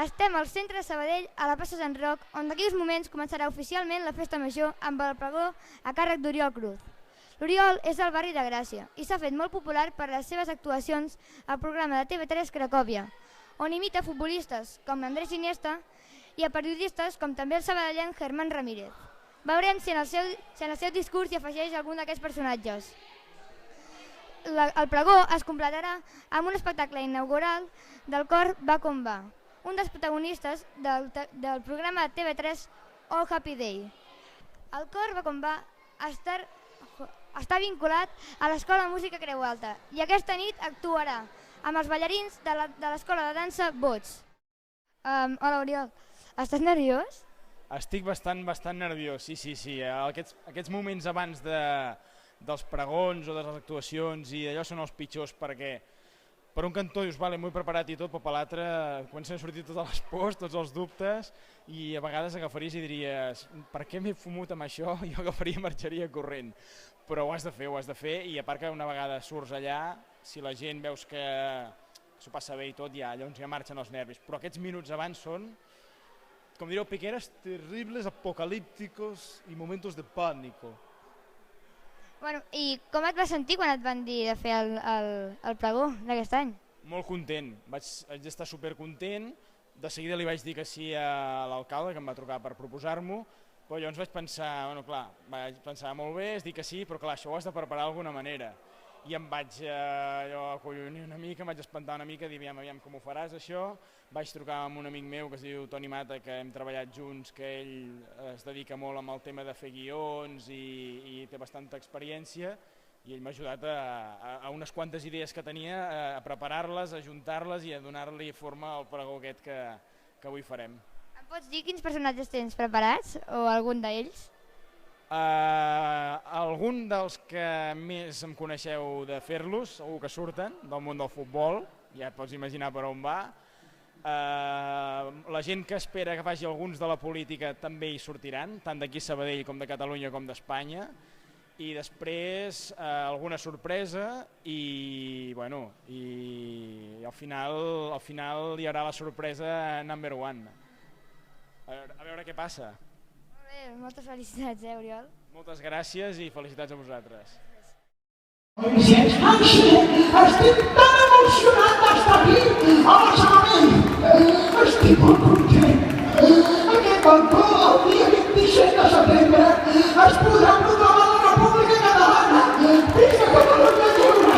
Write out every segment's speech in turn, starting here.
Estem al centre de Sabadell, a la plaça Sant Roc, on d'aquí uns moments començarà oficialment la festa major amb el pregó a càrrec d'Oriol Cruz. L'Oriol és del barri de Gràcia i s'ha fet molt popular per les seves actuacions al programa de TV3 Cracòvia, on imita futbolistes com Andrés Iniesta i a periodistes com també el sabadellenc Germán Ramírez. Veurem si en el seu discurs hi afegeix algun d'aquests personatges. El pregó es completarà amb un espectacle inaugural del cor Va Com Va, un dels protagonistes del programa de TV3 All Happy Day. El cor Va Com Va està vinculat a l'Escola de Música Creu Alta i aquesta nit actuarà amb els ballarins de l'Escola de Dansa Bots. Hola Oriol, estàs nerviós? Estic bastant nerviós, sí. Aquests moments abans dels pregons o de les actuacions i allò són els pitjors perquè per un cantó dius, vale, m'ho he preparat i tot, però per l'altre comencen a sortir totes les pors, tots els dubtes i a vegades agafaries i diries per què m'he fumut amb això? Jo agafaria i marxaria corrent. Però ho has de fer i a part que una vegada surts allà, si la gent veus que s'ho passa bé i tot, llavors ja marxen els nervis. Però aquests minuts abans són, com diríeu Piqueras, terribles, apocalípticos i momentos de pànico. Bueno, i com et vas sentir quan et van dir de fer el pregó d'aquest any? Molt content, vaig estar supercontent, de seguida li vaig dir que sí a l'alcalde que em va trucar per proposar-m'ho, però llavors vaig pensar molt bé, és dir que sí, però clar, això ho has de preparar d'alguna manera. I em vaig acollonir una mica, em vaig espantar una mica, dir aviam com ho faràs això. Vaig trucar amb un amic meu que es diu Toni Mata, que hem treballat junts, que ell es dedica molt amb el tema de fer guions i té bastanta experiència i ell m'ha ajudat a unes quantes idees que tenia, a preparar-les, a juntar-les i a donar-li forma al pregó aquest que avui farem. Em pots dir quins personatges tens preparats o algun d'ells? Algun dels que més em coneixeu de fer-los, segur que surten del món del futbol, ja et pots imaginar per on va. La gent que espera que faci alguns de la política també hi sortiran, tant d'aquí Sabadell com de Catalunya com d'Espanya. I després alguna sorpresa i al final hi haurà la sorpresa number one. A veure què passa. Moltes felicitats, Oriol. Moltes gràcies i felicitats a vosaltres. Estic tan emocionat d'estar aquí a la Sabadell. Estic molt content. Aquest balcó el dia 27 de setembre es podrà proclamar la República Catalana. Visca Catalunya lliure!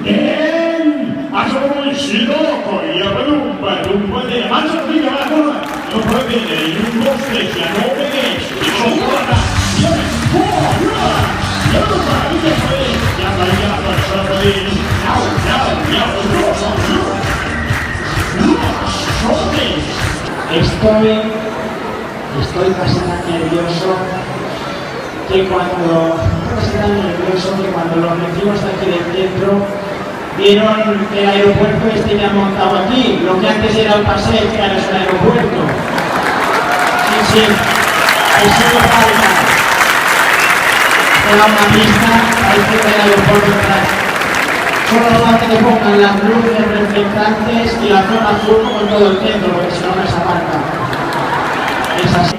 Bien, has coincidido con el rumba de más arriba la cola. No proviene y un dos tres ya no veis. Y son cuatro. Estoy casi tan nervioso que cuando los vecinos de aquí del centro vieron el aeropuerto este que han montado aquí, lo que antes era el paseo, que ahora es el aeropuerto. Sí, eso no falta. Era una pista al frente del aeropuerto atrás. Solo falta que pongan las luces reflectantes y la zona azul como en todo el centro, porque si no me aparta. És així.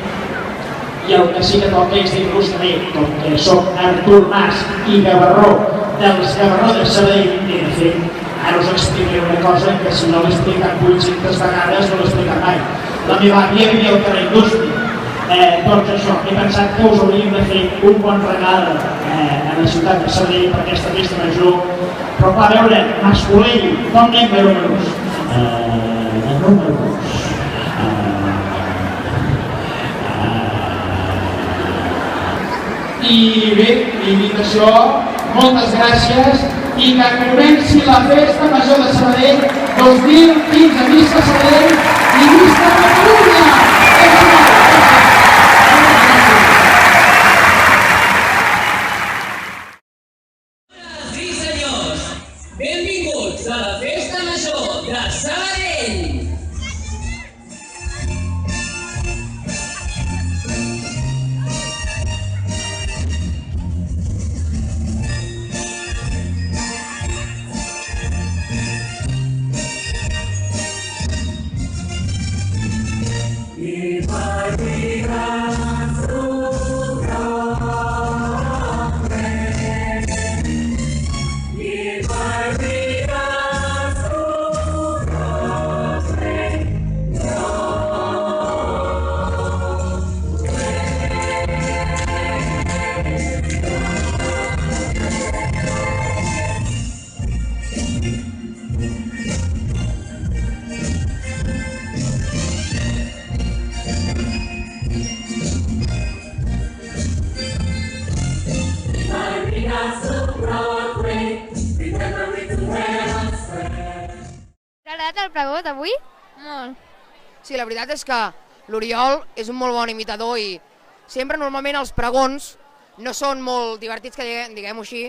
I el que sí que toca és dir-vos també, com que soc Artur Mas i Gavarró dels Gavarró de Sabadell, i de fet, ara us explicaré una cosa que si no l'he explicat 800 vegades no l'he explicat mai. La meva àvia vivia al carrer Indústria. Doncs això, he pensat que us hauríem de fer un bon regal a la ciutat de Sabadell per aquesta festa major, però clar, a veure, Mascolell, com anem de números? De números. I bé, i dit això, moltes gràcies i que comenci la festa major de Sabadell 2015. Visca Sabadell i visca Catalunya! Sí, senyors, benvinguts a la festa major de Sabadell! avui? Molt. Sí, la veritat és que l'Oriol és un molt bon imitador i sempre normalment els pregons no són molt divertits, que diguem-ho així,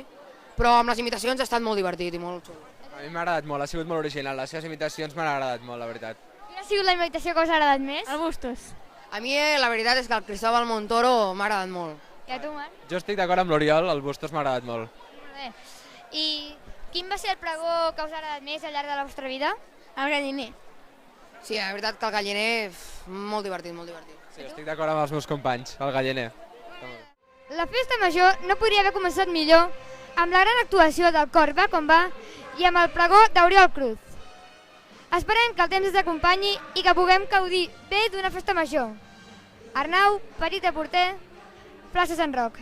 però amb les imitacions ha estat molt divertit i molt xulo. A mi m'ha agradat molt, ha sigut molt original, les seves imitacions m'han agradat molt, la veritat. Quina ha sigut la imitació que us ha agradat més? El Bustos. A mi la veritat és que el Cristóbal Montoro m'ha agradat molt. I a tu, Marc? Jo estic d'acord amb l'Oriol, el Bustos m'ha agradat molt. Molt bé. I quin va ser el pregó que us ha agradat més al llarg de la vostra vida? El galliner. Sí, la veritat que el galliner, molt divertit, molt divertit. Sí, estic d'acord amb els meus companys, el galliner. La festa major no podria haver començat millor amb la gran actuació del cor Va Com Va i amb el pregó d'Oriol Cruz. Esperem que el temps ens acompanyi i que puguem gaudir bé d'una festa major. Arnau, Petit de Porter, plaça Sant Roc.